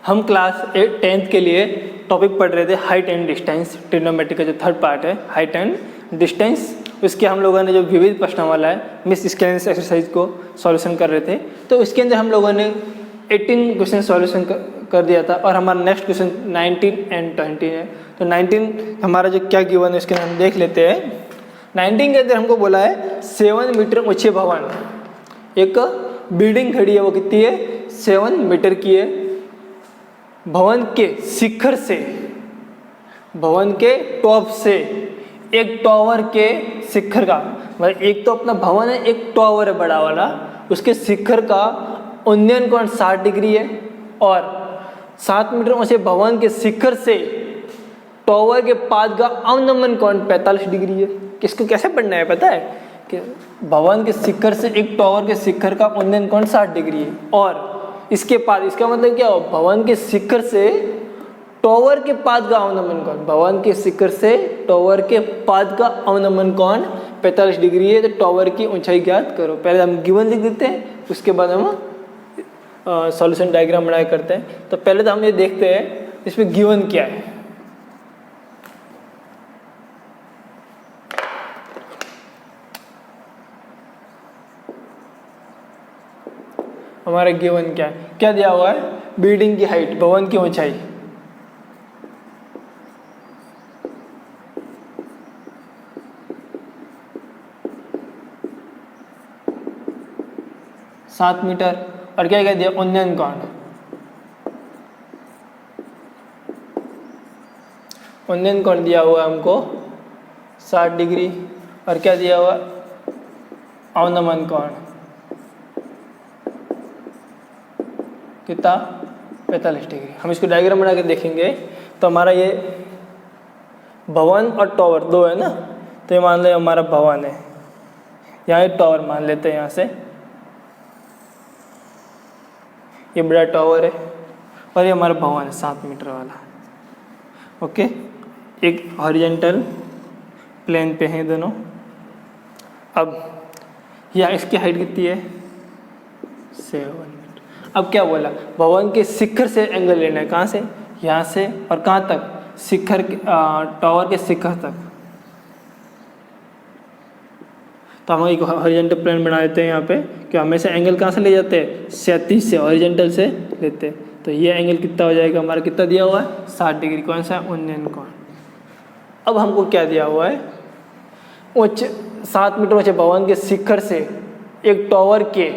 हम class 10th के लिए टॉपिक पढ़ रहे थे हाइट एंड डिस्टेंस, ट्रिग्नोमेट्री का जो थर्ड पार्ट है हाइट एंड डिस्टेंस। उसके हम लोगों ने जो विविध प्रश्नमाला है मिस स्केलेंस एक्सरसाइज को सॉल्यूशन कर रहे थे, तो उसके अंदर हम लोगों ने 18 क्वेश्चन सॉल्यूशन कर दिया था और हमारा नेक्स्ट क्वेश्चन 19 एंड 20 है। तो 19 हमारा जो क्या गिवन है उसके अंदर हम देख लेते हैं। 19 के अंदर हमको बोला है 7 मीटर ऊंचे भवन, एक बिल्डिंग खड़ी है, वो कितनी है 7 मीटर की है। भवन के शिखर से, भवन के टॉप से, एक टॉवर के शिखर का, मतलब एक तो अपना भवन है, एक टॉवर है बड़ा वाला, उसके शिखर का उन्नयन कोण 60 डिग्री है और 7 मीटर ऊंचे भवन के शिखर से टॉवर के पाद का अवनमन कोण 45 डिग्री है। किसको कैसे पढ़ना है पता है कि भवन के शिखर से एक टॉवर के शिखर का उन्नयन कोण 60 डिग्री है और इसके पाद, इसका मतलब क्या हो, भवन के शिखर से टॉवर के पाद का अवनमन कोण, भवन के शिखर से टॉवर के पाद का अवनमन कोण 45 डिग्री है। तो टॉवर की ऊंचाई ज्ञात करो। पहले हम गिवन लिख देते हैं, उसके बाद हम सॉल्यूशन डायग्राम बनाया करते हैं। तो पहले तो हम ये देखते हैं इसमें गिवन क्या है। हमारा गिवन क्या है, क्या दिया हुआ है, बिल्डिंग की हाइट, भवन की ऊंचाई 7 मीटर और क्या दिया उन्नयन कोण, उन्नयन कोण दिया हुआ है हमको 60 डिग्री और क्या दिया हुआ अवनमन कोण कितना 45 डिग्री। हम इसको डायग्राम बना के देखेंगे। तो हमारा ये भवन और टॉवर दो है ना, तो ये मान लो हमारा भवन है, यहाँ एक टॉवर मान लेते हैं, यहाँ से ये बड़ा टॉवर है और ये हमारा भवन है 7 मीटर वाला। ओके, एक हॉरिजॉन्टल प्लेन पे हैं दोनों। अब यहाँ इसकी हाइट कितनी है 7 मीटर। अब क्या बोला, भवन के शिखर से एंगल लेना है, कहाँ से, यहाँ से और कहाँ तक, शिखर टॉवर के शिखर तक। तो हम एक हॉरिजॉन्टल प्लेन बना देते हैं यहाँ पे कि हमेशा एंगल कहाँ से ले जाते हैं, क्षैतिज से, हॉरिजॉन्टल से लेते हैं। तो ये एंगल कितना हो जाएगा हमारा, कितना दिया हुआ है 60 डिग्री, कौन सा उन्नयन कोण। अब हमको क्या दिया हुआ है, ऊंचे 7 मीटर ऊंचे भवन के शिखर से एक टॉवर के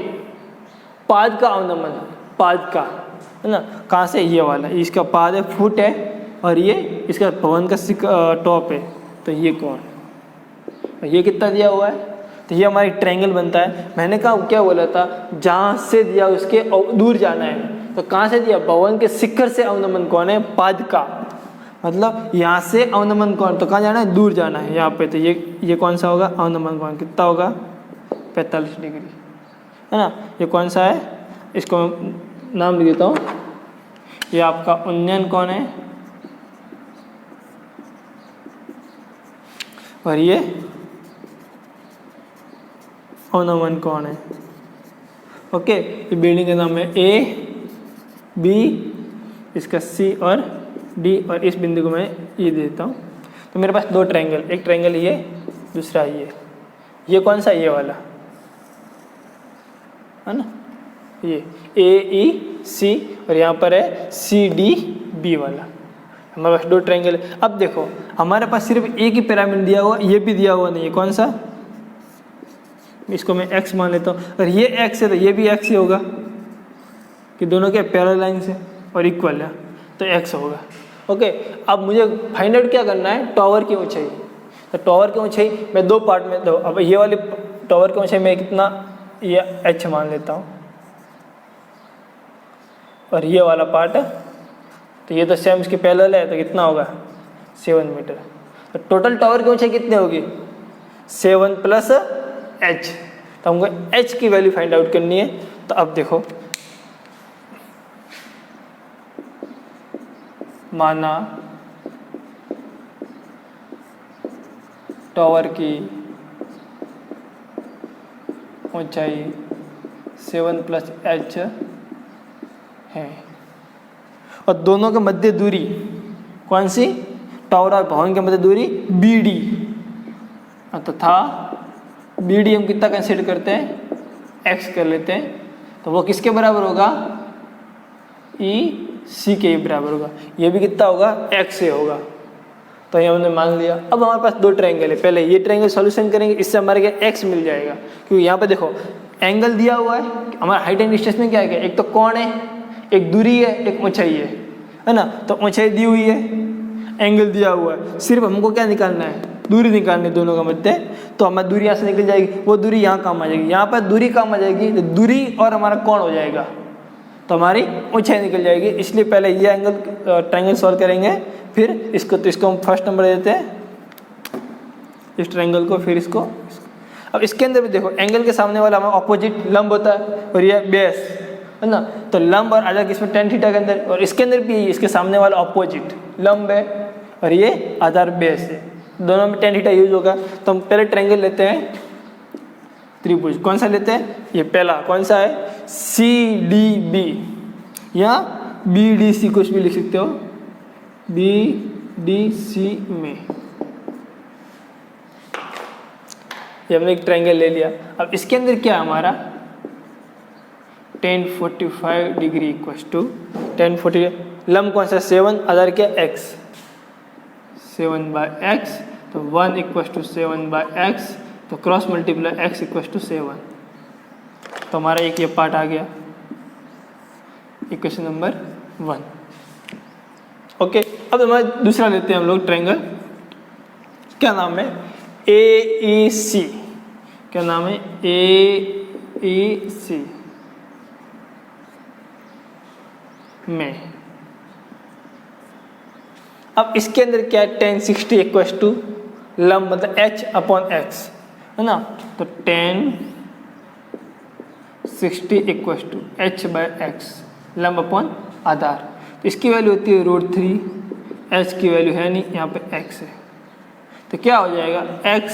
पाद का अवनमन, पाद का है ना, कहाँ से, ये वाला, इसका पाद है फुट है और ये इसका भवन का टॉप है, तो ये कोण, ये कितना दिया हुआ है, तो ये हमारी ट्रायंगल बनता है। मैंने कहा क्या बोला था, जहाँ से दिया उसके दूर जाना है, तो कहाँ से दिया, भवन के शिखर से अवनमन कोण है पाद का, मतलब यहाँ से अवनमन कोण, तो कहाँ जाना है, दूर जाना है यहाँ पे। तो ये कौन सा होगा, अवनमन कोण कितना होगा 45 डिग्री, है ना। ये कौन सा है, इसको नाम लिख देता हूँ, ये आपका उन्नयन कोण है और ये अवनमन कोण है। ओके, ये बिल्डिंग का नाम है ए बी, इसका सी और डी, और इस बिंदु को मैं ये देता हूँ। तो मेरे पास दो ट्रायंगल, एक ट्रायंगल ये, दूसरा ये कौन सा, ये वाला है ना, ये ए ई सी और यहाँ पर है सी डी बी वाला। हमारे पास दो ट्रायंगल है। अब देखो हमारे पास सिर्फ एक ही पिरामिड दिया हुआ, ये भी दिया हुआ नहीं है, कौन सा, इसको मैं x मान लेता हूँ, और ये x है तो ये भी x ही होगा कि दोनों के पैरेलल लाइन से और इक्वल है, तो x होगा। ओके, अब मुझे फाइंड आउट क्या करना है, टॉवर की ऊंचाई। तो टॉवर की ऊंचाई मैं दो पार्ट में, दो, अब ये वाली टॉवर की ऊंचाई मैं कितना, ये h मान लेता हूँ और ये वाला पार्ट, तो ये तो सेम इसके पैरेलल है, तो कितना होगा 7 मीटर। तो टोटल टॉवर की ऊंचाई कितनी होगी 7 प्लस h। तो हमको h की वैल्यू फाइंड आउट करनी है। तो अब देखो, माना टॉवर की ऊंचाई 7 प्लस h है और दोनों के मध्य दूरी कौन सी, टावर और भवन के मध्य दूरी बी डी, तथा बी डी हम कितना कंसिडर करते हैं, एक्स कर लेते हैं, तो वो किसके बराबर होगा, ई सी के बराबर होगा। ये भी कितना होगा, एक्स से होगा। तो ये हमने मान लिया। अब हमारे पास दो ट्रायंगल है, पहले ये ट्रायंगल सॉल्यूशन करेंगे, इससे हमारे क्या एक्स मिल जाएगा, क्योंकि यहाँ पे देखो एंगल दिया हुआ है, हमारा हाइट एंड डिस्टेंस में क्या है, एक तो कोण है, एक दूरी है, एक ऊंचाई है ना। तो ऊंचाई दी हुई है, एंगल दिया हुआ है, सिर्फ हमको क्या निकालना है, दूरी निकालनी है दोनों का मध्य। तो हमारी दूरी यहाँ से निकल जाएगी, वो दूरी यहाँ काम आ जाएगी, यहाँ पर दूरी काम आ जाएगी, तो दूरी और हमारा कोण हो जाएगा, तो हमारी ऊंचाई निकल जाएगी। इसलिए पहले ये एंगल ट्रायंगल सॉल्व करेंगे, फिर इसको, तो इसको हम फर्स्ट नंबर देते हैं इस ट्रायंगल को, फिर इसको। अब इसके अंदर भी देखो एंगल के सामने वाला हमारा ऑपोजिट लंब होता है और ये बेस है ना। तो लंब और आधार किसमें tan थीटा के अंदर, और इसके अंदर भी इसके सामने वाला ऑपोजिट लंब है और ये आधार बेस है, दोनों में tan थीटा यूज होगा। तो हम पहले ट्रायंगल लेते हैं त्रिभुज, कौन सा लेते हैं, ये पहला कौन सा है, सी डी बी या बी डी सी, कुछ भी लिख सकते हो, बी डी सी में ये हमने एक ट्रायंगल ले लिया। अब इसके अंदर क्या है हमारा tan 45 degree equals to tan 40, लंब कौन सा 7, आधार क्या x, 7/x, तो 1 इक्वल्स टू 7/x, तो cross multiply x equals to 7। तो हमारा एक ये पार्ट आ गया, इक्वेशन नंबर 1। ओके, अब हमारा दूसरा लेते हैं हम लोग ट्रायंगल, क्या नाम है, AEC, क्या नाम है, AEC में। अब इसके अंदर क्या है, tan 60 इक्वल्स टू लंब मतलब h/x है ना, तो tan 60 इक्वल्स टू h/x, लंब अपॉन आधार। तो इसकी वैल्यू होती है √3, h की वैल्यू है नहीं, यहाँ पे x है, तो क्या हो जाएगा x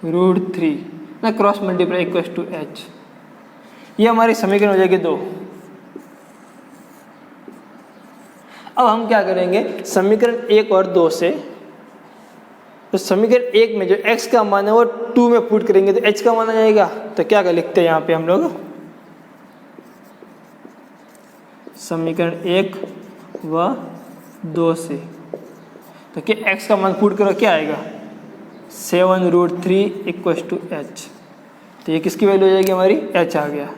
√3 ना, cross multiply equals to h। ये हमारी समीकरण हो जाएगी 2। अब हम क्या करेंगे, समीकरण 1 और 2 से, तो समीकरण 1 में जो x का मान है वो 2 में पुट करेंगे तो h का मान आ जाएगा। तो क्या कर लिखते हैं यहाँ पे हम लोग, समीकरण 1 व 2 से, तो क्या x का मान पुट करो, क्या आएगा 7√3 इक्वल्स टू h। तो ये किसकी वैल्यू हो जाएगी हमारी, h आ गया।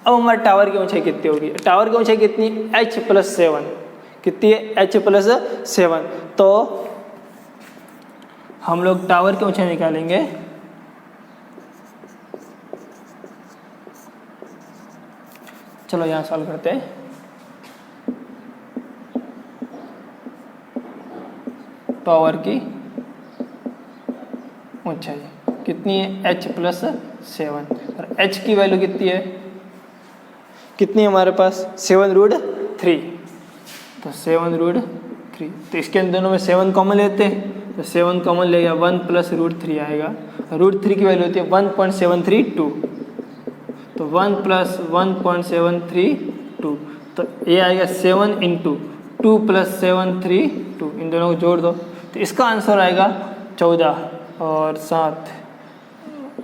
अब हमारे टावर की ऊंचाई कितनी होगी, टावर की ऊंचाई कितनी, h+7, कितनी है, h+7। तो हम लोग टावर की ऊंचाई निकालेंगे, चलो यहाँ सॉल्व करते हैं। टावर की ऊंचाई कितनी है, h+7, और h की वैल्यू कितनी है, कितनी है हमारे पास 7√3, तो 7√3। तो इसके अंदर दोनों में 7 कॉमन लेते हैं, तो 7 कॉमन ले गया, 1 + √3 आएगा, √3 की वैल्यू होती है 1.732, तो 1 + 1.732, तो ये आएगा 7 × 2 + 732, इन दोनों को जोड़ दो, तो इसका आंसर आएगा 14 और 7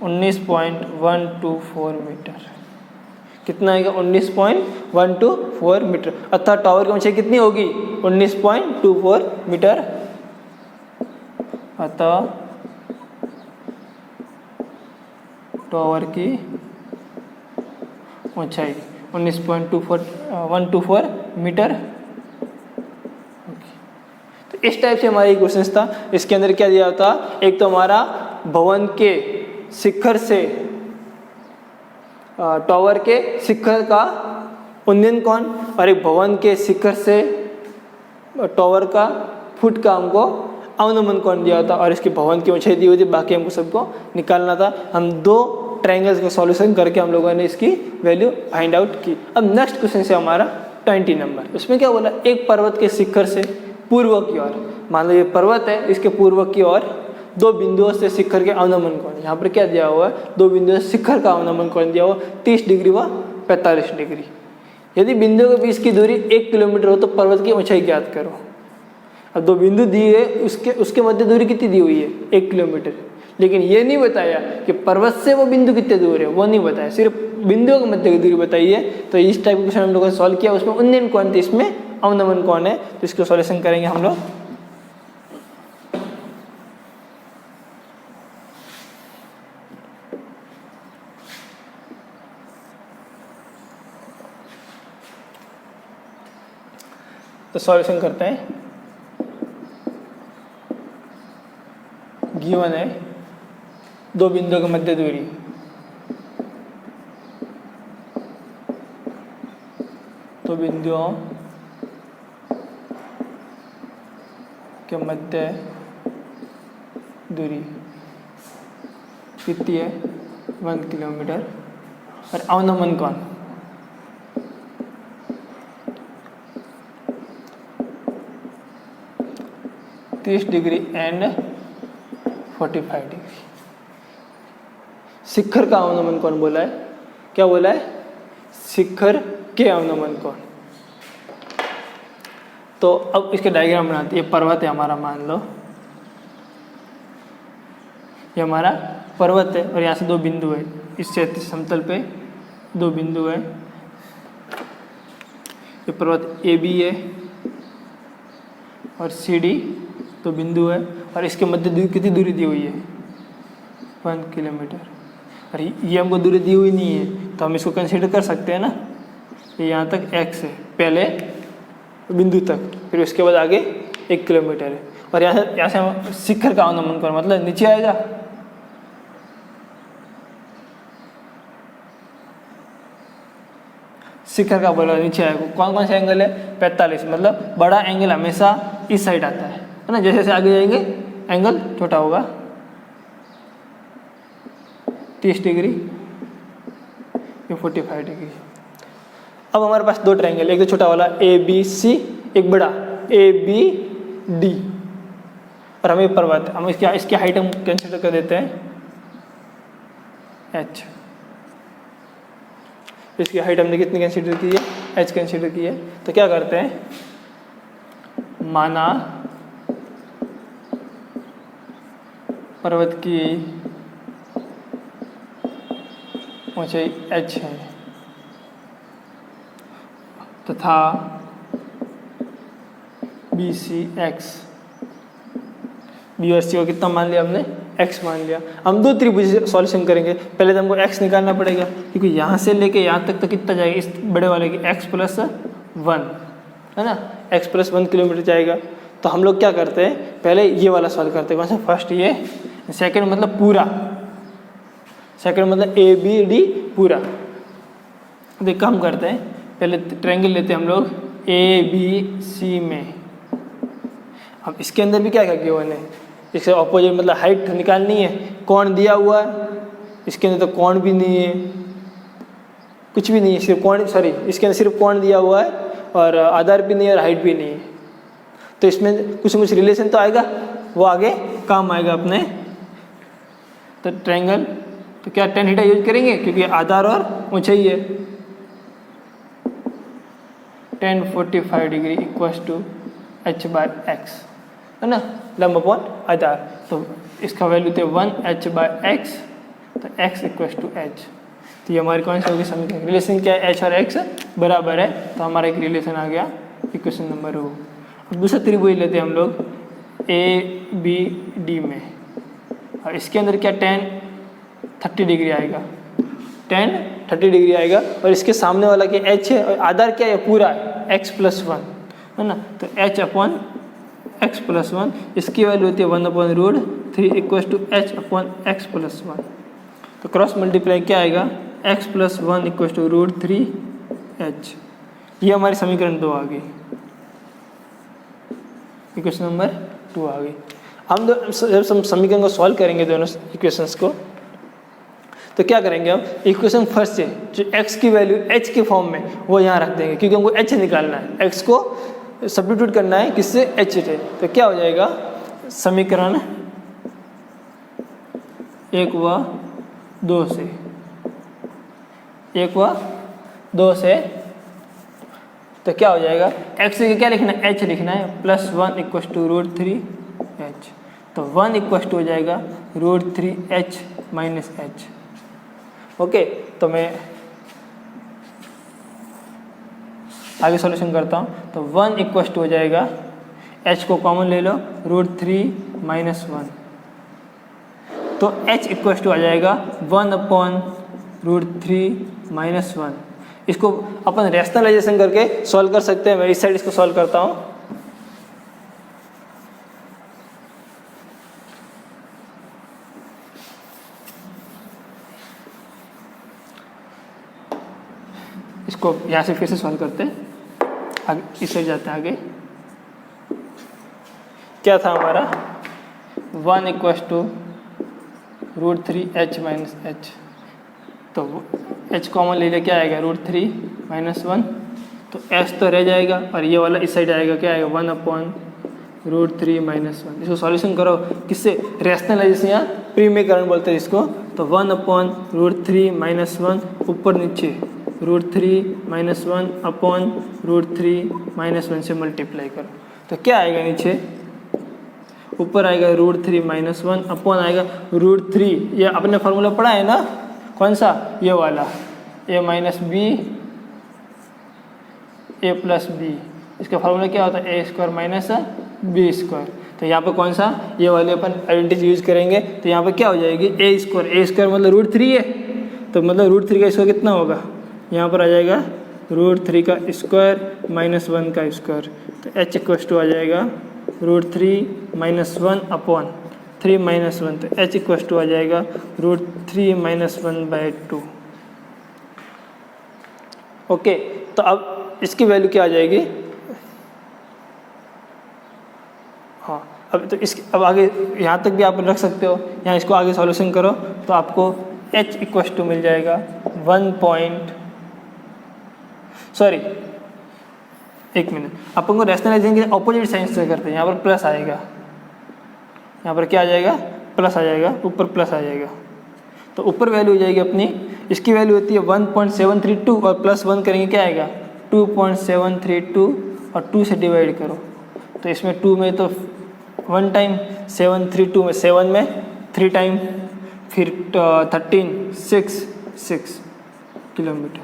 19.124 मीटर। कितना आएगा, 19.124 मीटर, अर्थात टावर की ऊंचाई कितनी होगी, 19.24 मीटर। अतः टावर की ऊंचाई 19.124 मीटर। तो इस टाइप से हमारी क्वेश्चन था। इसके अंदर क्या दिया होता, एक तो हमारा भवन के शिखर से, टावर के शिखर का उन्नयन कोण, और एक भवन के शिखर से टावर का फुट का हमको अवनमन कोण दिया था, और इसकी भवन की ऊंचाई दी हुई थी, बाकी हमको सबको निकालना था। हम 2 ट्रायंगल्स का सॉल्यूशन करके हम लोगों ने इसकी वैल्यू फाइंड आउट की। अब नेक्स्ट क्वेश्चन से हमारा 20 नंबर, उसमें क्या बोला, एक पर्वत के शिखर से पूर्व की ओर, मान लो ये पर्वत है, इसके पूर्व की ओर 2 बिंदुओं से शिखर के अवनमन कोण, यहाँ पर क्या दिया हुआ है, 2 बिंदुओं से शिखर का अवनमन कोण दिया हुआ 30 डिग्री व 45 डिग्री। यदि बिंदुओं के बीच की दूरी 1 किलोमीटर हो तो पर्वत की ऊंचाई ज्ञात करो। अब दो बिंदु दिए उसके उसके मध्य दूरी कितनी दी हुई है 1 किलोमीटर, लेकिन ये नहीं बताया कि पर्वत से वो बिंदु कितने दूर है, वो नहीं बताया, सिर्फ बिंदुओं के मध्य की दूरी बताई है। तो इस टाइप का क्वेश्चन हम लोगों ने सॉल्व किया, उसमें उन्नयन कौन थे, इसमें अवनमन कौन है, तो इसको सॉल्यूशन करेंगे हम लोग। तो सॉल्यूशन करते हैं। गिवन है दो बिंदुओं के मध्य दूरी, तो बिंदुओं के मध्य दूरी कितनी है 1 किलोमीटर, और अवनमन कौन, डिग्री एंड 45 डिग्री। शिखर का अवनमन कौन बोला है, क्या बोला है, शिखर के अवनमन कौन। तो अब इसके डायग्राम बनाते हैं। ये पर्वत है हमारा, मान लो ये हमारा पर्वत है और यहाँ से दो बिंदु है, इस क्षैतिज समतल पे दो बिंदु है। ये पर्वत AB है और CD तो बिंदु है, और इसके मध्य दूरी कितनी दूरी दी हुई है 1 किलोमीटर, और ये हमको दूरी दी हुई नहीं है, तो हम इसको कंसीडर कर सकते हैं ना। ये यहाँ तक x है पहले बिंदु तक, फिर उसके बाद आगे 1 किलोमीटर है, और यहाँ से हम शिखर का अवनमन करें, मतलब नीचे आएगा। शिखर का बोला नीचे आएगा, कौन कौन सा एंगल है 45, मतलब बड़ा एंगल हमेशा इस साइड आता है ना, जैसे जैसे आगे जाएंगे एंगल छोटा होगा। 30 डिग्री, ये 45 डिग्री। अब हमारे पास दो ट्रायंगल, एक तो छोटा वाला ABC, एक बड़ा ABD, और हमें पर्वत, हम इसकी हाइट हम कंसिडर कर देते हैं h। इसकी हाइट हमने कितनी कंसिडर की है, h कंसिडर की है। तो क्या करते हैं, माना पर्वत की ऊंचाई h है तथा BC x, B और C को कितना मान लिया हमने, x मान लिया। हम दो त्रिभुज सॉल्यूशन करेंगे, पहले तो हमको x निकालना पड़ेगा, क्योंकि यहाँ से लेके यहाँ तक तो कितना जाएगा, इस बड़े वाले की x+1 है ना, x+1 किलोमीटर जाएगा। तो हम लोग क्या करते हैं, पहले ये वाला सॉल्व करते हैं, कौन सा, फर्स्ट ये, सेकंड मतलब पूरा, सेकंड मतलब ABD पूरा। तो काम करते हैं, पहले ट्रायंगल लेते हैं हम लोग ABC में। अब इसके अंदर भी क्या क्या गिवन है, इससे ऑपोजिट मतलब हाइट निकालनी है, कोण दिया हुआ है, इसके अंदर तो कोण भी नहीं है, कुछ भी नहीं है, सिर्फ कोण, सॉरी इसके अंदर सिर्फ कोण दिया हुआ है और आधार भी नहीं है और हाइट भी नहीं है। तो इसमें कुछ न कुछ रिलेशन तो आएगा, वो आगे काम आएगा अपने। तो ट्रायंगल, तो क्या tan थीटा यूज करेंगे, क्योंकि आधार और ऊंचाई है। tan 45 degree equals to h/x है ना, लंब अपॉन आधार। तो इसका वैल्यू थे 1h/x, तो x इक्वल्स टू h। तो ये हमारी कौन सी होगी समीकरण, रिलेशन क्या है, h और x बराबर है, तो हमारा एक रिलेशन आ गया, इक्वेशन नंबर 2। अब दूसरा त्रिभुज लेते हैं हम लोग ABD में, और इसके अंदर क्या tan 30 डिग्री आएगा, tan 30 डिग्री आएगा, और इसके सामने वाला क्या h है, और आधार क्या है, पूरा है x+1 है ना, तो h/x+1, इसकी वैल्यू होती है 1/√3 इक्वल्स टू h/x+1। तो क्रॉस मल्टीप्लाई क्या आएगा, x+1 इक्वल्स टू √3h। ये हमारी समीकरण 2 आ गई, इक्वेशन नंबर 2 आ गई। हम जब हम समीकरण को सॉल्व करेंगे दोनों इक्वेशंस को, तो क्या करेंगे हम, इक्वेशन फर्स्ट से जो x की वैल्यू h के फॉर्म में वो यहाँ रख देंगे, क्योंकि हमको h निकालना है, x को सब्स्टिट्यूट करना है किससे, h से। तो क्या हो जाएगा, समीकरण 1 व 2 से, 1 व 2 से तो क्या हो जाएगा, x के क्या लिखना है, h लिखना है, +1 इक्वस टू √3h। तो 1 इक्वस टू हो जाएगा √3h माइनस h। ओके, तो मैं आगे सॉल्यूशन करता हूँ। तो 1 इक्वस टू हो जाएगा, h को कॉमन ले लो, √3 माइनस 1। तो h इक्वस टू आ जाएगा 1/√3 माइनस 1। इसको अपन रैशनलाइजेशन करके सॉल्व कर सकते हैं। मैं इस साइड इसको सॉल्व करता हूँ। इसको यहाँ से फिर से सॉल्व करते हैं, आगे इस साइड जाते हैं। आगे क्या था हमारा, 1 equals to √3h minus h। तो h कॉमन ले लिया, क्या आएगा, √3 माइनस 1। तो h तो रह जाएगा और ये वाला इस साइड आएगा, क्या आएगा, 1/√3 माइनस 1। इसको सॉल्यूशन करो किससे, रैशनलाइजेशन या प्रीमीकरण बोलते हैं इसको। तो 1/√3 माइनस 1 ऊपर नीचे √3 माइनस 1/√3 माइनस 1 से मल्टीप्लाई करो। तो क्या आएगा, नीचे ऊपर आएगा √3 माइनस 1 अपॉन आएगा √3। ये अपने फार्मूला पढ़ा है ना, कौन सा, ये वाला, a minus b a plus b. इसका फार्मूला क्या होता है, a² माइनस b²। तो यहाँ पर कौन सा, ये वाले अपन आइडेंटिटी यूज करेंगे। तो यहाँ पर क्या हो जाएगी, a² मतलब √3 है, तो मतलब √3 का स्क्वायर कितना होगा, यहाँ पर आ जाएगा √3 का स्क्वायर माइनस 1 का स्क्वायर। तो h इक्वस टू आ जाएगा √3 माइनस 1 अपॉन 3 माइनस 1। तो h इक्वस टू आ जाएगा √3 माइनस 1/2। ओके, तो अब इसकी वैल्यू क्या आ जाएगी, हाँ अब तो इसकी अब आगे यहाँ तक भी आप रख सकते हो। यहाँ इसको आगे सॉल्यूशन करो तो आपको h इक्वस टू मिल जाएगा 1 मिनट, अपन को रैशनलाइजेशन के ऑपोजिट साइन से करते हैं। यहाँ पर प्लस आएगा, यहाँ पर क्या आ जाएगा, प्लस आ जाएगा, ऊपर प्लस आ जाएगा। तो ऊपर वैल्यू हो जाएगी अपनी, इसकी वैल्यू होती है 1.732 और प्लस 1 करेंगे क्या आएगा, 2.732 और 2 से डिवाइड करो। तो इसमें 2 में तो 1 टाइम, 732 में 7 में 3 टाइम, फिर 13 6 किलोमीटर।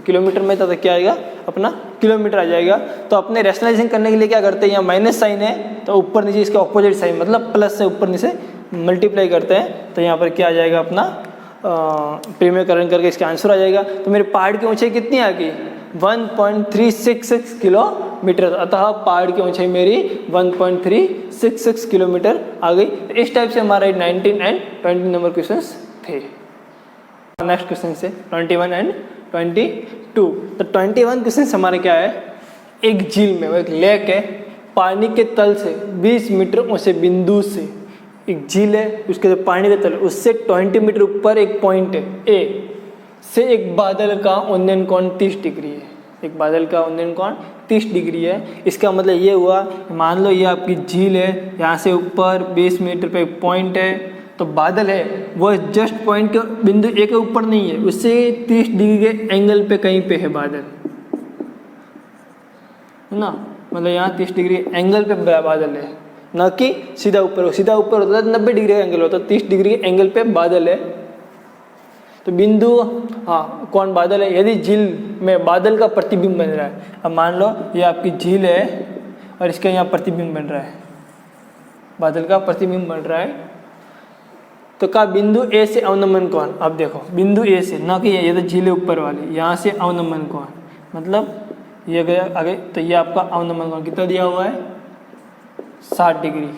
किलोमीटर में तो क्या आएगा, अपना किलोमीटर आ जाएगा। तो अपने रैशनलाइजेशन करने के लिए क्या करते हैं, यहाँ माइनस साइन है तो ऊपर नीचे इसके ऑपोजिट साइन, मतलब प्लस से ऊपर नीचे मल्टीप्लाई करते हैं। तो यहाँ पर क्या आ जाएगा, अपना प्रीमीकरण करके इसका आंसर आ जाएगा। तो मेरे पहाड़ की ऊंचाई कितनी आ गई, 1.366 किलोमीटर। अतः पहाड़ की ऊंचाई मेरी 1.366 किलोमीटर आ गई। तो इस टाइप से हमारे 19 एंड 20 नंबर क्वेश्चन थे। नेक्स्ट क्वेश्चन से 21 एंड 22। तो 21 क्वेश्चन हमारे क्या है, एक झील में, वो एक लेक है, पानी के तल से 20 मीटर ऊंचे बिंदु से एक झील है, उसके जो पानी के तल उससे 20 मीटर ऊपर एक पॉइंट है ए से एक बादल का उन्नयन कोण 30 डिग्री है। एक बादल का उन्नयन कोण 30 डिग्री है। इसका मतलब ये हुआ, मान लो ये आपकी झील है, यहाँ से ऊपर 20 मीटर पे एक पॉइंट है, तो बादल है वो जस्ट पॉइंट के बिंदु ए के ऊपर नहीं है, उससे 30 डिग्री के एंगल पे कहीं पे है बादल, है ना। मतलब यहाँ 30 डिग्री एंगल पे बादल है, ना कि सीधा ऊपर। सीधा ऊपर होता है 90 डिग्री का एंगल होता है, 30 डिग्री एंगल पे बादल है। तो बिंदु, हाँ, कौन बादल है, यदि झील में बादल का प्रतिबिंब बन रहा है। अब मान लो ये आपकी झील है और इसका यहाँ प्रतिबिंब बन रहा है, बादल का प्रतिबिंब बन रहा है। तो का बिंदु ए से अवनमन कोण, अब देखो बिंदु ए से, ना कि ये तो झील ऊपर वाली, यहाँ से अवनमन कोण, मतलब ये गया आगे, तो ये आपका अवनमन कोण कितना दिया हुआ है, 60 डिग्री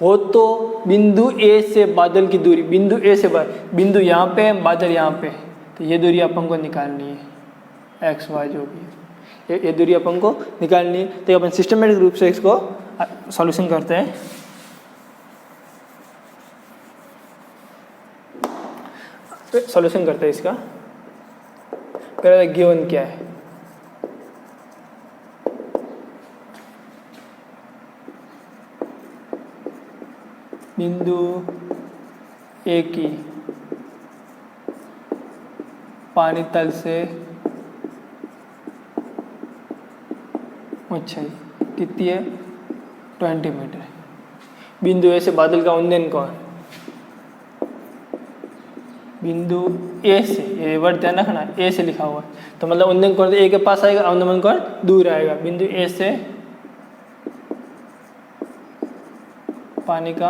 हो। तो बिंदु ए से बादल की दूरी, बिंदु ए से बिंदु यहाँ पे, बादल यहाँ पे, तो ये दूरी अपन को निकालनी है, एक्स वाई जो भी ये दूरी अपन को निकालनी है। तो अपन सिस्टमेटिक रूप से इसको सॉल्यूशन करते हैं। सॉल्यूशन करते हैं इसका। पहला गिवन क्या है, बिंदु ए की पानी तल से ऊंचाई कितनी है 20 मीटर। बिंदु ए से बादल का उन्नयन कोण, बिंदु ए से, ये वर्ड ध्यान रखना, ए से लिखा हुआ है तो मतलब उन्नयन कोण ए के पास आएगा, अवनमन कोण दूर आएगा। बिंदु ए से पानी का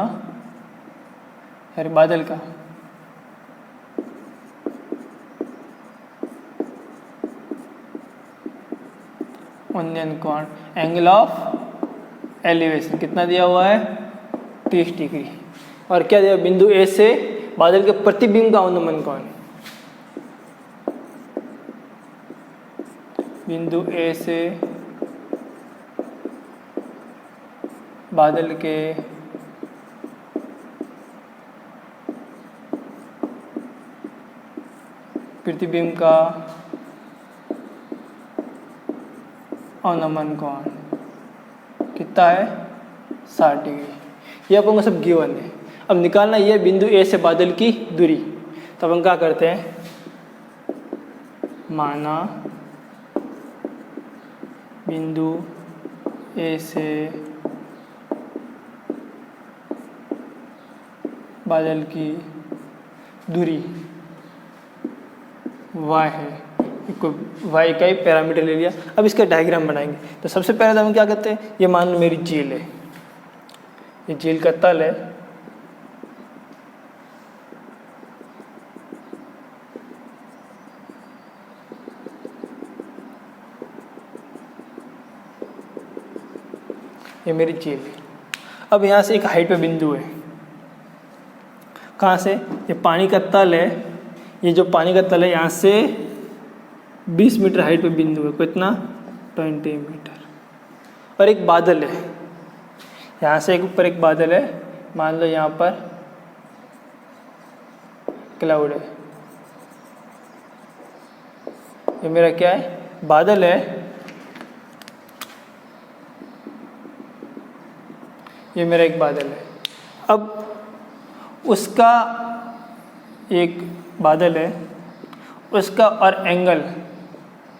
अरे बादल का उन्नयन कोण, एंगल ऑफ एलिवेशन कितना दिया हुआ है 30 डिग्री। और क्या दिया, बिंदु ए से बादल के प्रतिबिंब का अवनमन कोण, बिंदु ए से बादल के प्रतिबिंब का अवनमन कोण कितना है 60 डिग्री। ये अपन को सब गिवन है। अब निकालना ये बिंदु ए से बादल की दूरी। तो अपन क्या करते हैं, माना बिंदु ए से बादल की दूरी y है, y का ही पैरामीटर ले लिया। अब इसका डायग्राम बनाएंगे। तो सबसे पहले तो हम क्या करते हैं, ये मान लो मेरी झील है, ये झील का तल है, ये मेरी झील है। अब यहाँ से एक हाइट पे बिंदु है, कहाँ से, ये पानी का तल है, ये जो पानी का तल है यहाँ से 20 मीटर हाइट पे बिंदु है, कितना 20 मीटर। और एक बादल है, यहाँ से एक ऊपर एक बादल है, मान लो यहाँ पर क्लाउड है, ये मेरा क्या है बादल है, ये मेरा एक बादल है। अब उसका एक बादल है, उसका और एंगल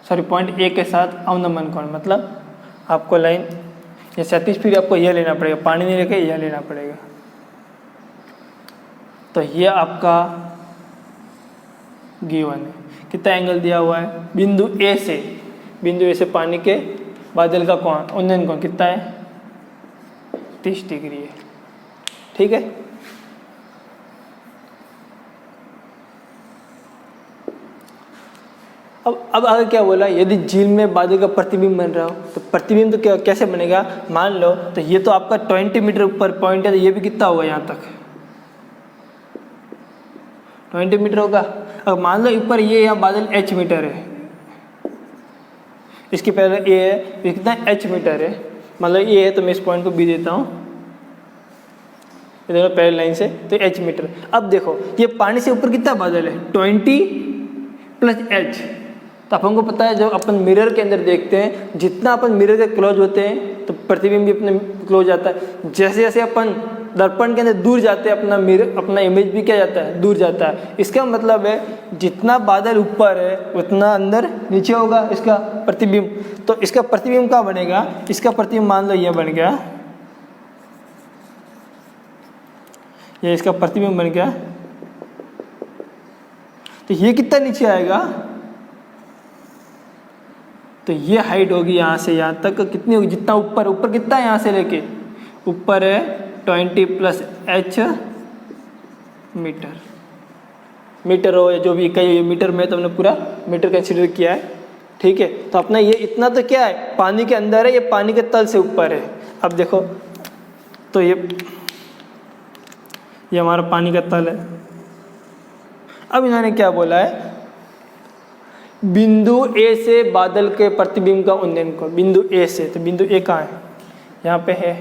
पॉइंट ए के साथ अवनमन कोण, मतलब आपको लाइन ये 37 फिर आपको यह लेना पड़ेगा, पानी नहीं लेके यह लेना पड़ेगा। तो ये आपका गिवन है। कितना एंगल दिया हुआ है, बिंदु ए से पानी के बादल का कोण उन्नयन कोण कितना है 30 डिग्री है। ठीक है, अब आगे क्या बोला, यदि झील में बादल का प्रतिबिंब बन रहा हो तो प्रतिबिंब तो क्या कैसे बनेगा, मान लो तो ये तो आपका 20 मीटर ऊपर पॉइंट है, तो ये भी कितना होगा यहाँ तक 20 मीटर होगा। अब मान लो ऊपर ये यहाँ बादल h मीटर है, इसके पहले ए है, ये कितना h मीटर है, मतलब ये है तो मैं इस पॉइंट को बी देता हूँ, ये पहले लाइन से तो h मीटर। अब देखो ये पानी से ऊपर कितना बादल है 20 प्लस h। तो अपन को पता है जब अपन मिरर के अंदर देखते हैं, जितना अपन मिरर के क्लोज होते हैं तो प्रतिबिंब भी अपने क्लोज आता है। जैसे जैसे अपन दर्पण के अंदर दूर जाते हैं, अपना मिरर अपना इमेज भी क्या जाता है दूर जाता है। इसका मतलब है जितना बादल ऊपर है उतना अंदर नीचे होगा इसका प्रतिबिंब। तो इसका प्रतिबिंब क्या बनेगा, इसका प्रतिबिंब मान लो ये बन गया, ये इसका प्रतिबिंब बन गया, तो ये कितना नीचे आएगा, तो ये हाइट होगी यहाँ से यहाँ तक कितनी होगी, जितना ऊपर कितना है यहाँ से लेके ऊपर है 20 प्लस h मीटर हो या जो भी इकाई मीटर में, तो हमने पूरा मीटर कंसीडर किया है। ठीक है, तो अपना ये इतना तो क्या है पानी के अंदर है, ये पानी के तल से ऊपर है। अब देखो तो ये हमारा पानी का तल है। अब इन्होंने क्या बोला है, बिंदु ए से बादल के प्रतिबिंब का उन्नयन कोण, बिंदु ए से, तो बिंदु ए कहाँ है, यहाँ पे है,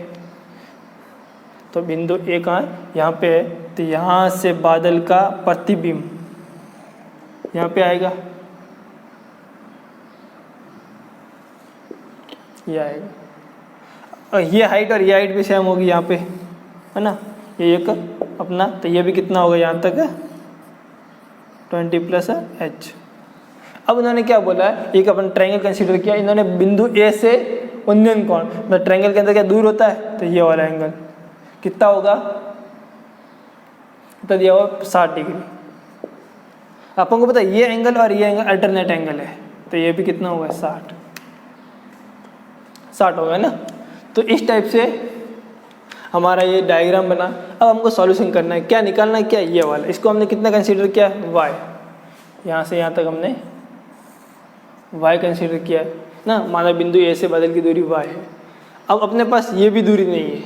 तो बिंदु ए कहाँ है, यहाँ पे है, तो यहाँ से बादल का प्रतिबिंब यहाँ पे आएगा, ये आएगा, और ये हाइट और ये हाइट भी सेम होगी यहाँ पे, है ना, ये एक अपना, तो ये भी कितना होगा यहाँ तक 20 प्लस h। अब उन्होंने क्या बोला है, एक अपन ट्रायंगल कंसीडर किया, इन्होंने बिंदु ए से उन्नयन कोण, मतलब ट्रायंगल के अंदर क्या दूर होता है, तो ये वाला एंगल कितना होगा, तो दिया हुआ 60 डिग्री। अपन को पता है ये एंगल और ये एंगल अल्टरनेट एंगल है, तो ये भी कितना होगा 60 होगा ना। तो इस टाइप से हमारा ये डायग्राम बना। अब हमको सॉल्यूशन करना है, क्या निकालना है, क्या ये वाला, इसको हमने कितना कंसीडर किया है, y, यहाँ से यहाँ तक हमने y कंसीडर किया है ना। माना बिंदु ए से बादल की दूरी y है। अब अपने पास ये भी दूरी नहीं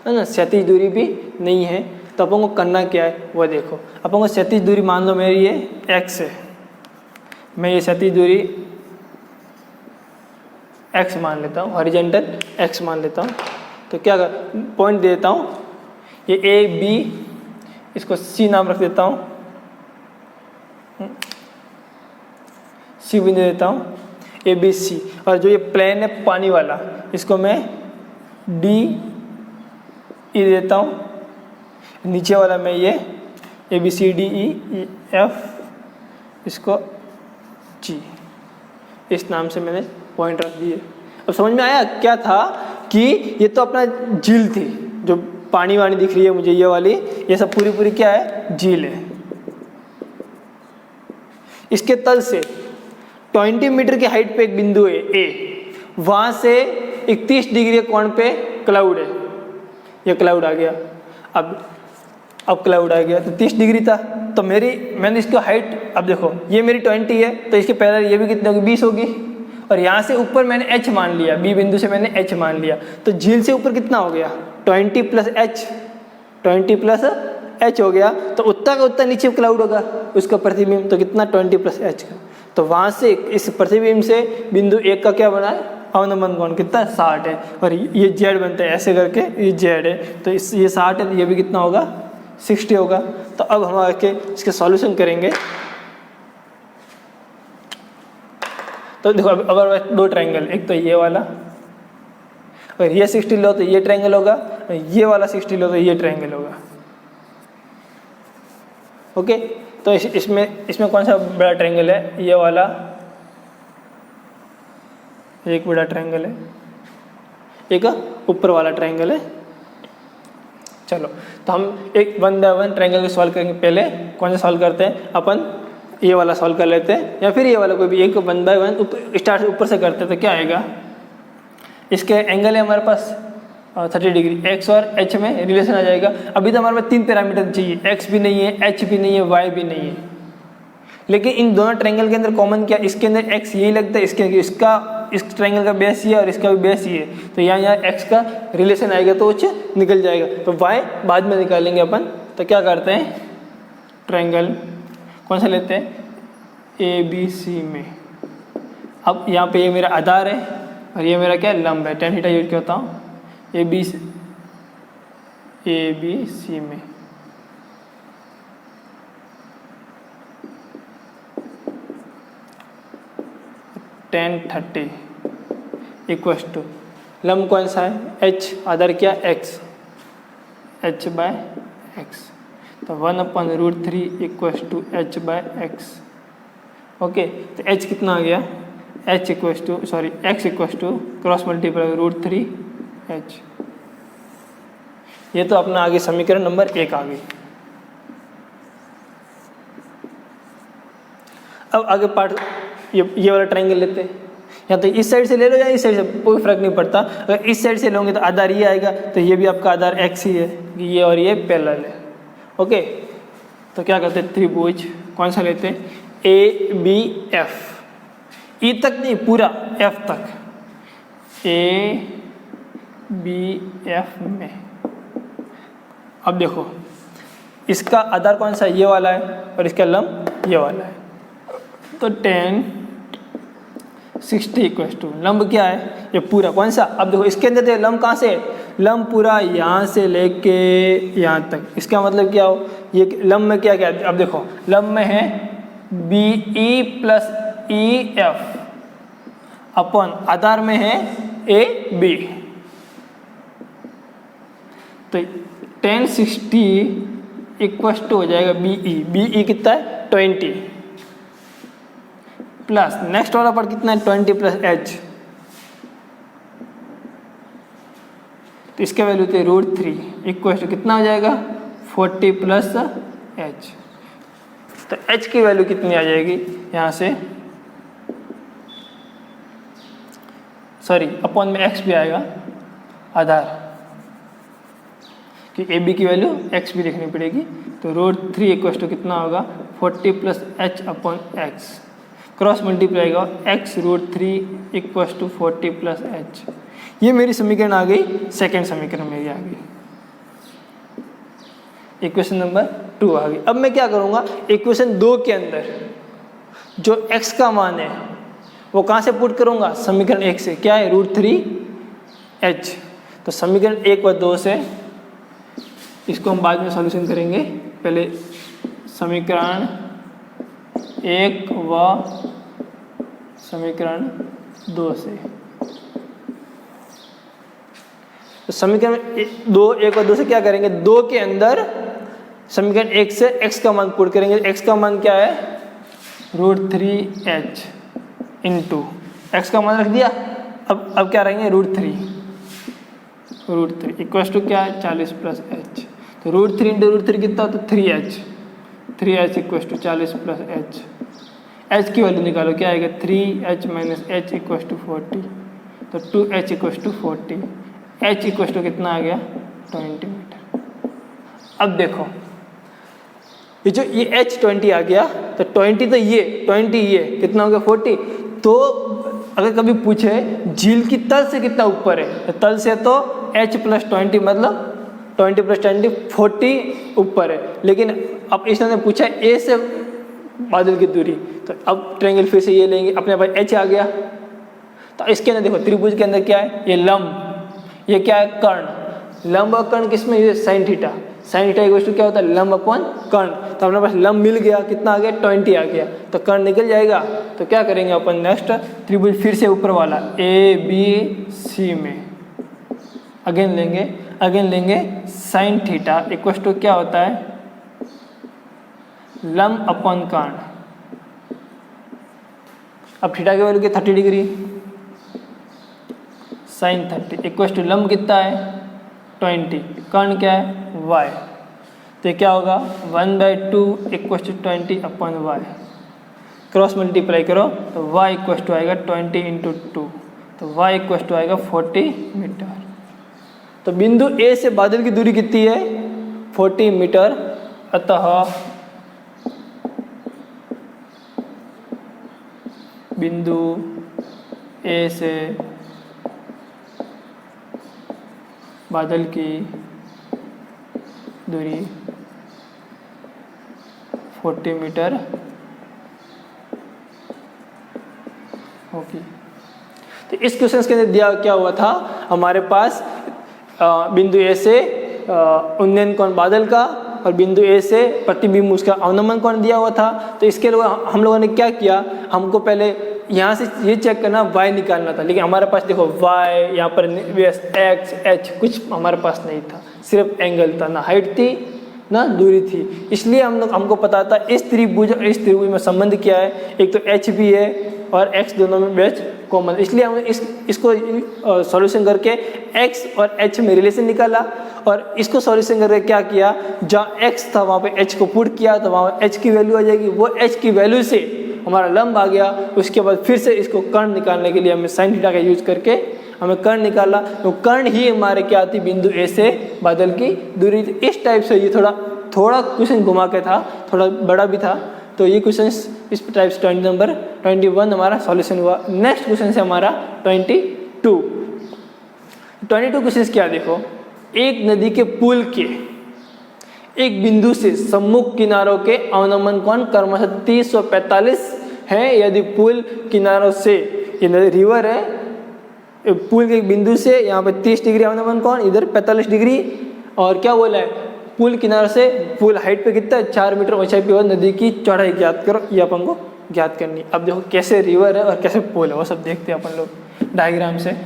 है ना, क्षैतिज दूरी भी नहीं है, तो अपन को करना क्या है वो देखो। अपन को क्षैतिज दूरी मान लो मेरी ये x है, मैं ये क्षैतिज दूरी x मान लेता हूँ, हॉरिजॉन्टल x मान लेता हूँ। तो क्या कर पॉइंट दे देता हूँ, ये ए बी, इसको C नाम रख देता हूँ, C बिंदु देता हूँ, ए बी सी। और जो ये प्लेन है पानी वाला, इसको मैं डी ई देता हूँ, नीचे वाला मैं ये a b c d e f, इसको जी, इस नाम से मैंने पॉइंट रख दिए। अब समझ में आया क्या था कि ये तो अपना झील थी, जो पानी वानी दिख रही है मुझे ये वाली, ये सब पूरी पूरी क्या है, झील है। इसके तल से 20 मीटर की हाइट पे एक बिंदु है ए, वहां से 31 डिग्री कोण पे क्लाउड है, ये क्लाउड आ गया। अब क्लाउड आ गया तो 30 डिग्री था, तो मैंने इसको हाइट, अब देखो ये मेरी 20 है, तो इसके पहले ये भी कितनी होगी, 20 होगी। और यहाँ से ऊपर मैंने h मान लिया, बी बिंदु से मैंने h मान लिया, तो झील से ऊपर कितना हो गया, 20 प्लस h हो गया। तो उतना का उतना नीचे क्लाउड होगा उसका प्रतिबिंब, तो कितना 20 प्लस h का। तो वहाँ से इस प्रतिबिंब से बिंदु एक का क्या बना है, अवनमन कोण कितना 60 है, और ये z बनता है ऐसे करके, ये z है, तो ये 60 है, तो ये भी कितना होगा 60 होगा। तो अब हम आके इसके सॉल्यूशन करेंगे। तो देखो अब दो ट्रायंगल, एक तो ये वाला, अगर ये 60 लो तो ये ट्रायंगल होगा, ये वाला 60 लो तो ये ट्रायंगल होगा। ओके, तो इसमें कौन सा बड़ा ट्रायंगल है, ये वाला एक बड़ा ट्रायंगल है, एक ऊपर वाला ट्रायंगल है। चलो तो हम एक 1 बाय 1 ट्रायंगल को सॉल्व करेंगे। पहले कौन सा सॉल्व करते हैं अपन, ये वाला सॉल्व कर लेते हैं, या फिर ये वाला कोई भी एक 1 बाय 1 स्टार्ट से ऊपर से करते हैं। तो क्या आएगा, इसके एंगल है हमारे पास 30 डिग्री, x और h में रिलेशन आ जाएगा। अभी तो हमारे पास 3 पैरामीटर चाहिए, x भी नहीं है, h भी नहीं है, y भी नहीं है, लेकिन इन दोनों ट्रायंगल के अंदर कॉमन क्या, इसके अंदर x यही लगता है, इस ट्रायंगल का बेस ये है और इसका भी बेस ये है, तो यहाँ x का रिलेशन आएगा तो h निकल जाएगा, तो y बाद में निकालेंगे अपन। तो क्या करते हैं, ट्रायंगल कौन सा लेते हैं, ए बी सी में। अब यहाँ पे ये मेरा आधार है और ये मेरा क्या लंब है, tan थीटा यूज करता हूँ ए बी सी में। tan 30 इक्वल्स टू लंब कौन सा है, h, आधार क्या x, h बाय x, तो 1/√3 equals to h by x। Okay, तो h कितना आ गया, x equals to cross multiply √3 h। ये तो अपना आगे समीकरण नंबर 1 आ गई। अब आगे पार्ट ये वाला ट्रायंगल लेते हैं, या तो इस साइड से ले लो या इस साइड से, कोई फर्क नहीं पड़ता। अगर इस साइड से लोगे तो आधार ये आएगा, तो ये भी आपका आधार x ही है, ये और ये पैरेलल है। ओके, तो क्या करते हैं, त्रिभुज कौन सा लेते हैं, ए बी एफ, ई तक नहीं पूरा एफ तक, ए बी एफ में। अब देखो इसका आधार कौन सा, ये वाला है, और इसका लंब ये वाला है, तो tan 60 इक्वल्स टू लंब क्या है, ये पूरा कौन सा। अब देखो इसके अंदर तो लंब कहाँ से, लंब पूरा यहाँ से लेके यहाँ तक, इसका मतलब क्या हो, ये लंब में क्या क्या, अब देखो लंब में है B E plus E F, अपन आधार में है ए बी, तो tan 60 इक्वल्स टू हो जाएगा बी ई कितना है 20 प्लस नेक्स्ट वाला पर कितना है 20 प्लस h, इसके वैल्यू थे √3 इक्वल टू कितना हो जाएगा 40 प्लस h। तो h की वैल्यू कितनी आ जाएगी यहाँ से, सॉरी अपॉन में x भी आएगा आधार, कि ए बी की वैल्यू x भी देखनी पड़ेगी। तो √3 इक्वल टू कितना होगा 40 plus h upon x, cross multiply होगा x √3 equal to 40 plus h। ये मेरी समीकरण आ गई, सेकेंड समीकरण मेरी आ गई, इक्वेशन नंबर 2 आ गई। अब मैं क्या करूँगा, इक्वेशन 2 के अंदर जो x का मान है वो कहाँ से पुट करूँगा, समीकरण 1 से, क्या है √3h। तो समीकरण 1 व 2 से, इसको हम बाद में सॉल्यूशन करेंगे, पहले समीकरण 1 व समीकरण 2 से। तो समीकरण 1 व 2 से क्या करेंगे, 2 के अंदर समीकरण 1 से x का मान पुट करेंगे। x का मान क्या है √3h इंटू x का मान रख दिया, अब क्या रहेंगे √3 इक्वल टू क्या है 40 प्लस h। तो √3 इंटू √3 कितना, तो 3h equal to 40 plus h की वैल्यू निकालो, क्या आएगा 3h minus h equal to 40। तो 2h equal to 40, h equal to कितना आ गया 20 मीटर। अब देखो ये h 20 आ गया, तो 20 तो ये कितना हो गया 40। तो अगर कभी पूछे झील की तल से कितना ऊपर है, तो तल से तो h प्लस 20 मतलब 20 प्लस 20 40 ऊपर है। लेकिन अब इसने पूछा a से बादल की दूरी, तो अब ट्रायंगल फिर से ये लेंगे, अपने पास h आ गया। तो इसके अंदर देखो त्रिभुज के अंदर क्या है, ये लंब, ये क्या है कर्ण। लंब और कर्ण किसमें, ये साइन थीटा इक्वल टू क्या होता है लंब अपॉन कर्ण। तो अपने पास लंब मिल गया, कितना आ गया 20 आ गया, तो कर्ण निकल जाएगा। तो क्या करेंगे अपन नेक्स्ट, त्रिभुज फिर से ऊपर वाला ABC में अगेन लेंगे साइन थीटा इक्वल टू क्या होता है लंब अपॉन कर्ण। अब थीटा की वैल्यू की 30 डिग्री, साइन 30 इक्वल टू लंब कितना है 20, कर्ण क्या है y। तो क्या होगा 1/2 equal to 20 upon y, cross multiply करो तो y इक्वल टू आएगा 20 इंटू 2, तो y इक्वल टू आएगा 40 मीटर। तो बिंदु A से बादल की दूरी कितनी है 40 मीटर। अतः बिंदु A से बादल की दूरी 40 मीटर होगी। तो इस क्वेश्चन के अंदर दिया क्या हुआ था, हमारे पास बिंदु ए से उन्नयन कोण बादल का और बिंदु ए से प्रतिबिंब उसका अवनमन कोण दिया हुआ था। तो इसके लिए हम लोगों ने क्या किया, हमको पहले यहाँ से ये चेक करना y निकालना था, लेकिन हमारे पास देखो y यहाँ पर x h कुछ हमारे पास नहीं था, सिर्फ एंगल था, ना हाइट थी ना दूरी थी। इसलिए हमको पता था इस त्रिभुज और इस त्रिभुज में संबंध क्या है, एक तो h भी है और x दोनों में बीच कॉमन। इसलिए हमने इसको सॉल्यूशन करके x और h में रिलेशन निकाला और इसको सॉल्यूशन करके क्या किया, जहाँ x था वहाँ पे h को पुट किया तो वहाँ h की वैल्यू आ जाएगी। वो h की वैल्यू से हमारा लंब आ गया। उसके बाद फिर से इसको कर्ण निकालने के लिए हमें साइन थीटा का यूज करके हमें कर्ण निकाला, तो कर्ण ही हमारे क्या आती बिंदु ए से बादल की दूरी। इस टाइप से ये थोड़ा क्वेश्चन घुमा के था, थोड़ा बड़ा भी था। तो ये क्वेश्चन इस टाइप से 20 नंबर 21 हमारा सॉल्यूशन हुआ। नेक्स्ट क्वेश्चन से हमारा 22 क्वेश्चन क्या देखो, एक नदी के पुल के एक बिंदु से सम्मुख किनारों के अवनमन कोण क्रमशः 30 और 45 है। यदि पुल किनारों से, ये नदी रिवर है, पुल के एक बिंदु से यहाँ पे 30 डिग्री अवनमन कोण, इधर 45 डिग्री, और क्या बोला है पुल किनारे से पुल हाइट पे कितना है 4 मीटर ऊंचाई पे, और नदी की चौड़ाई ज्ञात करो, ये अपन को ज्ञात करनी है। अब देखो कैसे रिवर है और कैसे पुल है वो सब देखते हैं अपन लोग डायग्राम से।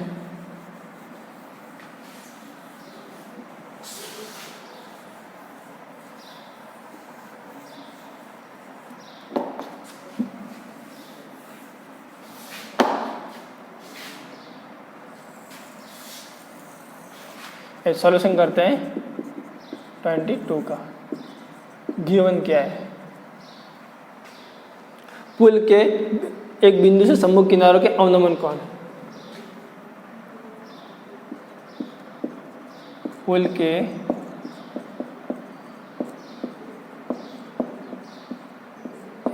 सॉल्यूशन करते हैं 22 का। गिवन क्या है? पुल के एक बिंदु से सम्मुख किनारों के अवनमन कौन? पुल के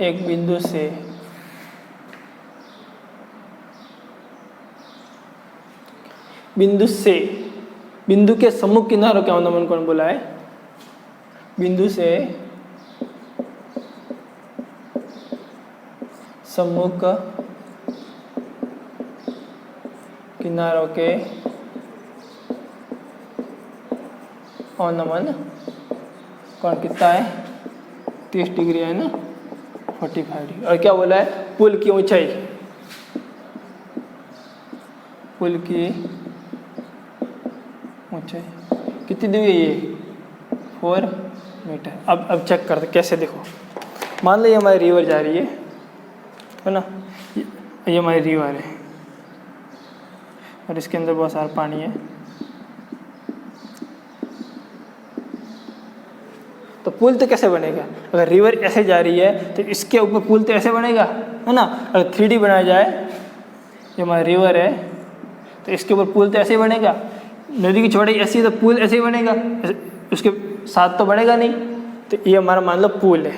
एक बिंदु से बिंदु के सम्मुख किनारों के अवनमन कौन बोला है? बिंदु से सम्मुख किनारों के अवनमन कौन कितना है? 30 डिग्री है ना, 45 डिग्री। और क्या बोला है? पुल की ऊंचाई, पुल की ऊंचाई कितनी दी हुई है? ये 4 मीटर। अब चेक करते कैसे। देखो, मान लो ये हमारी रिवर जा रही है ना, ये हमारी रिवर है और इसके अंदर बहुत सारा पानी है। तो पुल तो कैसे बनेगा? अगर रिवर ऐसे जा रही है तो इसके ऊपर पुल तो ऐसे बनेगा, है ना। अगर 3D बनाया जाए, ये हमारी रिवर है तो इसके ऊपर पुल तो ऐसे ही बनेगा। नदी की चौड़ाई ऐसी है तो पुल ऐसे ही बनेगा, उसके साथ तो बढ़ेगा नहीं। तो ये हमारा मान लो पुल है,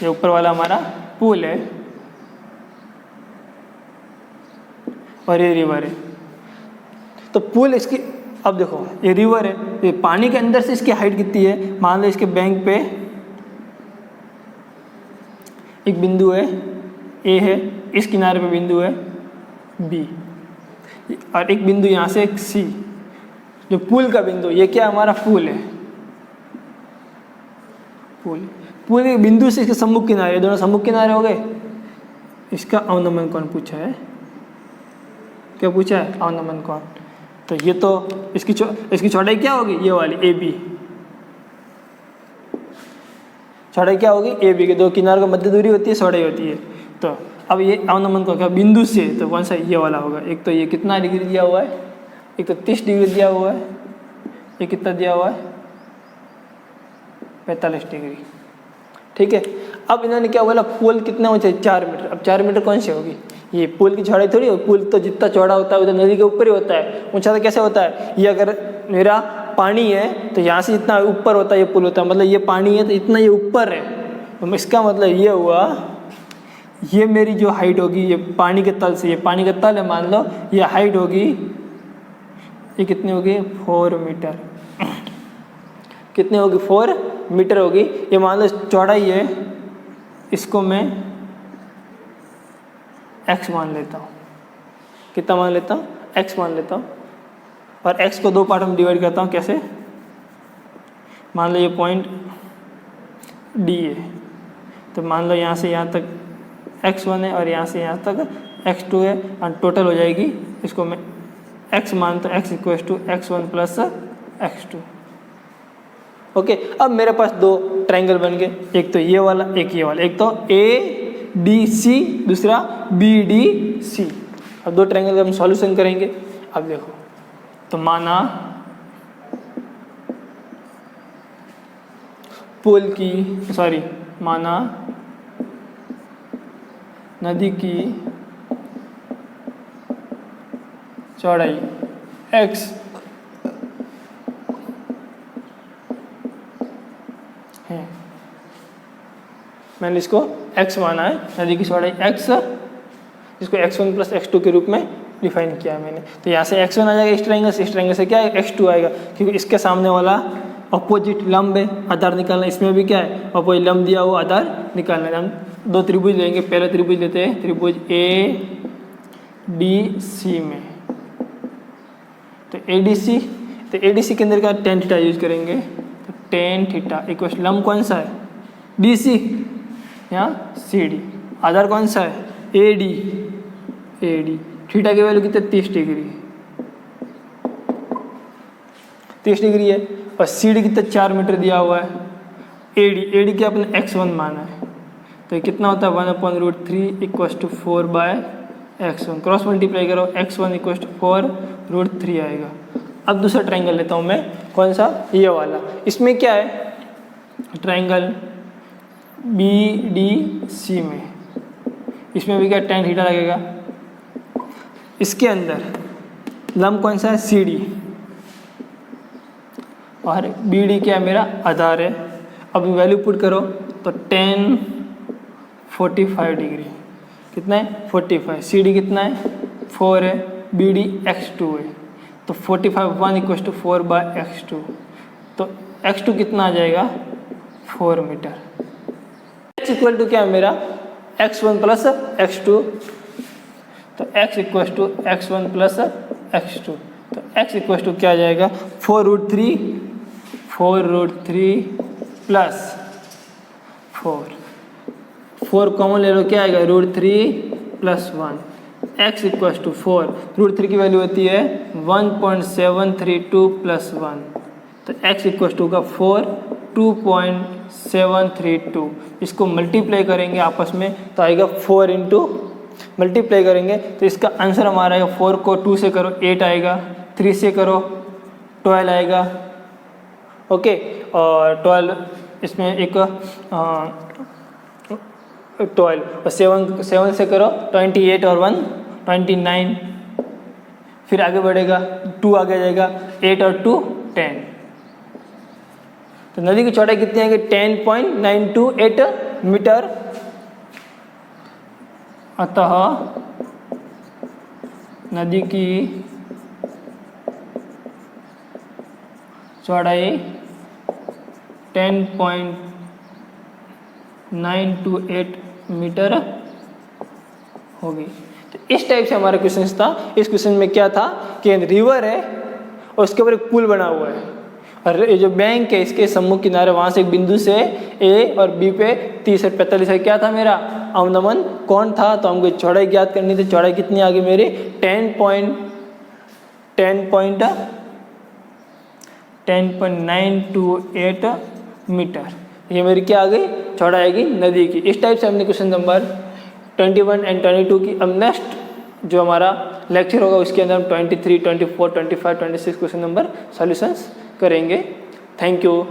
ये ऊपर वाला हमारा पुल है और ये रिवर है। तो पुल इसकी, अब देखो ये रिवर है, ये पानी के अंदर से इसकी हाइट कितनी है? मान लो इसके बैंक पे एक बिंदु है ए है, इस किनारे पे बिंदु है बी और एक बिंदु यहाँ से एक सी, जो पुल का बिंदु, ये क्या हमारा पुल है। पुल के बिंदु से इसके सम्मुख किनारे, दोनों सम्मुख किनारे हो गए। इसका अवनमन कौन पूछा है? क्या पूछा है? अवनमन कौन। तो ये तो इसकी चौड़ाई क्या होगी? ये वाली ए बी, चौड़ाई क्या होगी? ए बी के दो किनारों का मध्य दूरी होती है, चौड़ाई होती है। तो अब ये अवनमन को क्या? बिंदु से, तो कौन सा? ये वाला होगा। एक तो ये कितना डिग्री दिया हुआ है? एक तो 30 डिग्री दिया हुआ है, ये कितना दिया हुआ है? 45 डिग्री। ठीक है। अब इन्होंने क्या बोला? पुल कितना ऊंचा है? 4 मीटर। अब 4 मीटर कौन सी होगी? ये पुल की चौड़ाई थोड़ी हो। पुल तो जितना चौड़ा होता है उधर नदी के ऊपर ही होता है। ऊंचा तो कैसे होता है? ये अगर मेरा पानी है तो यहाँ से जितना ऊपर होता है ये पुल होता है, मतलब ये पानी है तो इतना ये ऊपर है। तो इसका मतलब ये हुआ, ये मेरी जो हाइट होगी, ये पानी के तल से, ये पानी का तल है मान लो, ये हाइट होगी, ये कितनी होगी? 4 मीटर। कितनी होगी? 4 मीटर होगी। ये मान लो चौड़ाई है, इसको मैं x मान लेता हूँ। कितना मान लेता हूँ? x मान लेता हूँ। और x को 2 पार्ट में डिवाइड करता हूँ। कैसे? मान लो ये पॉइंट D है, तो मान लो यहाँ से यहाँ तक x1 है और यहाँ से यहाँ तक x2 है, और टोटल हो जाएगी। इसको मैं x मानता हूँ, x equal to x1 plus x2। Okay. अब मेरे पास 2 ट्रायंगल बन गए, एक तो ये वाला, एक ये वाला। एक तो ADC, दूसरा BDC। अब 2 ट्रायंगल का हम सॉल्यूशन करेंगे। अब देखो, तो माना पुल की, सॉरी, माना नदी की चौड़ाई x है, मैंने इसको x माना है, नदी की चौड़ाई x, जिसको x1 प्लस x2 के रूप में डिफाइन किया है मैंने। तो यहाँ से x1 आ जाएगा इस ट्रायंगल से क्या है? x2 आएगा, क्योंकि इसके सामने वाला अपोजिट लंब है, आधार निकालना। इसमें भी क्या है? अपोजिट लंब दिया हुआ, आधार निकालना है। हम 2 त्रिभुज लेंगे। पहला त्रिभुज लेते हैं, त्रिभुज ADC में। तो ADC के अंदर का tan थीटा यूज करेंगे। तो tan थीटा इक्वल, लंब कौन सा है? DC या CD। आधार कौन सा है? AD। थीटा की वैल्यू कितने? 30 डिग्री। 30 डिग्री है। और CD कितना? 4 मीटर दिया हुआ है। AD क्या अपने x1 माना है, तो ये कितना होता है? 1/√3 equal to 4/x1। Cross multiply करो, x1 इक्वल टू 4√3 आएगा। अब दूसरा ट्रायंगल लेता हूँ मैं, कौन सा, ये वाला। इसमें क्या है, ट्रायंगल BDC में, इसमें भी क्या tan थीटा लगेगा। इसके अंदर लंब कौन सा है, CD, और BD क्या है, मेरा आधार है। अब वैल्यू पुट करो तो tan 45 डिग्री, कितना है, 45। CD कितना है, 4 है, BD x2 है, तो 45 1 इक्वल टू 4/x2, तो x2 कितना आ जाएगा, 4 मीटर। x इक्वल टू क्या है मेरा, x1 प्लस x2, तो x equal to x1 plus x2, तो x इक्वल टू क्या आ जाएगा, 4√3 प्लस 4 कॉमन ले लो, क्या आएगा, √3 प्लस 1, x इक्वल टू 4, √3 की वैल्यू होती है 1.732 प्लस 1, तो x इक्वल टू का 4 2.732, इसको मल्टीप्लाई करेंगे आपस में तो आएगा 4 इंटू, मल्टीप्लाई करेंगे तो इसका आंसर हमारा आएगा, 4 को 2 से करो 8 आएगा, 3 से करो 12 आएगा, ओके। और 12 इसमें एक 12 और 7 से करो 28 और 1 29, फिर आगे बढ़ेगा 2 आगे जाएगा, 8 और 2 10, तो नदी की चौड़ाई कितनी आएगी, 10.928 मीटर। अतः नदी की चौड़ाई 10.928 मीटर होगी। तो इस टाइप से हमारा क्वेश्चन था। इस क्वेश्चन में क्या था कि रिवर है और उसके ऊपर एक पुल बना हुआ है, और ये जो बैंक है इसके सम्मुख किनारे, वहाँ से एक बिंदु से A और B पे 30 और 45 है, क्या था मेरा, अवनमन कौन था, तो हमको चौड़ाई ज्ञात करनी थी। चौड़ाई कितनी आ गई मेरी, 10.928 मीटर, ये मेरी क्या आ गई, चौड़ाई आएगी नदी की। इस टाइप से हमने क्वेश्चन नंबर 21 एंड 22 की। अब नेक्स्ट जो हमारा लेक्चर होगा उसके अंदर हम 23, 24, 25, 26 क्वेश्चन नंबर सॉल्यूशंस करेंगे। Thank you.